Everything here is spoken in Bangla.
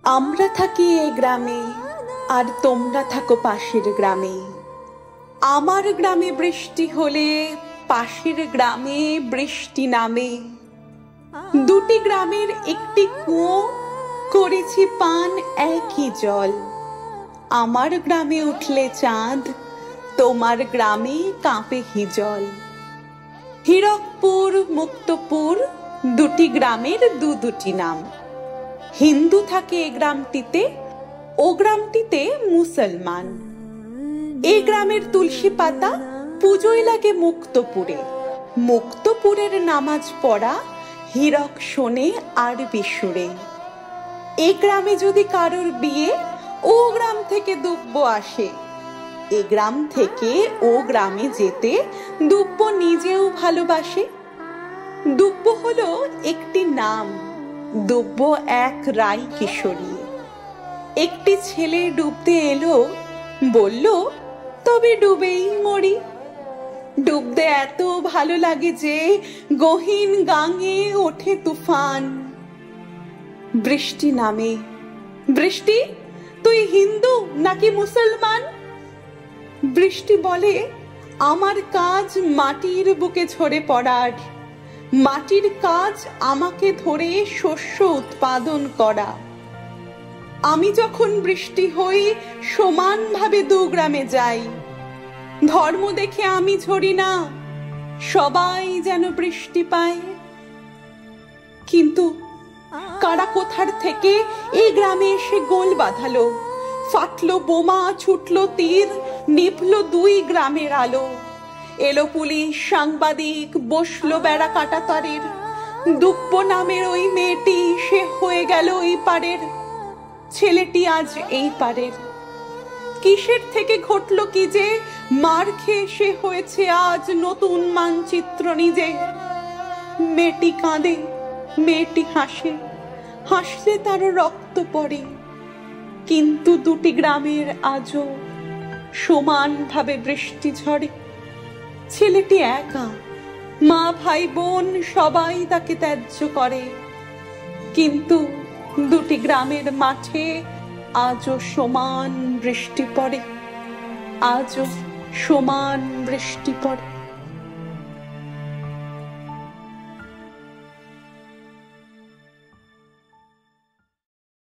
আমরা থাকি এই গ্রামে আর তোমরা থাকো পাশের গ্রামে। আমার গ্রামে বৃষ্টি হলে পাশের গ্রামে বৃষ্টি নামে। দুটি গ্রামের একটি কুয়ো, করেছি পান একই জল। আমার গ্রামে উঠলে চাঁদ, তোমার গ্রামে কাঁপে হিজল। হীরকপুর মুক্তপুর দুটি গ্রামের দুটি নাম। হিন্দু থাকে এ গ্রামটিতে, ও গ্রামটিতে মুসলমান। এই গ্রামের তুলসী পাতা পুজোয় লাগে মুক্তপুরে। মুক্তপুরের নামাজ পড়া হীরক শোনে আরবি সুরে। এ গ্রামে যদি কারোর বিয়ে, ও গ্রাম থেকে দুব্য আসে। এ গ্রাম থেকে ও গ্রামে যেতে দুব্য নিজেও ভালোবাসে। দুব্য হলো একটি নাম, দুব্য এক রাই কিশোরী। একটি ছেলে ডুবতে এলো, বলল তবে ডুবেই মরি। ডুবতে এত ভালো লাগে যে গহীন গাঙে ওঠে তুফান। বৃষ্টি নামে, বৃষ্টি তুই হিন্দু নাকি মুসলমান? বৃষ্টি বলে আমার কাজ মাটির বুকে ঝরে পড়ার। মাটির কাজ আমাকে ধরে শস্য উৎপাদন করা। আমি যখন বৃষ্টি হই সমানভাবে দু গ্রামে যাই। ধর্ম দেখে আমি ঝরি না, সবাই যেন বৃষ্টি পায়। কিন্তু কারা কোথার থেকে এই গ্রামে এসে গোল বাঁধালো। ফাটলো বোমা, ছুটলো তীর, নিভলো দুই গ্রামের আলো। এলো পুলিশ, সাংবাদিক, বসলো বেড়া কাঁটাতারের। দুব্য নামের ওই মেয়েটি সে হয়ে গেল ওই পারের, ছেলেটি আজ এই পারের। কিসের থেকে ঘটলো কি যে মার খেয়ে সে হয়েছে আজ নতুন মানচিত্র নিজে। মেয়েটি কাঁদে, মেয়েটি হাসে, হাসলে তারও রক্ত পড়ে। কিন্তু দুটি গ্রামের আজও সমানভাবে বৃষ্টি ঝরে। ছেলেটি একা, মা ভাই বোন সবাই তাকে ত্যায্য করে। কিন্তু দুটি গ্রামের মাঠে আজও সমান বৃষ্টি পড়ে, আজও সমান বৃষ্টি পড়ে।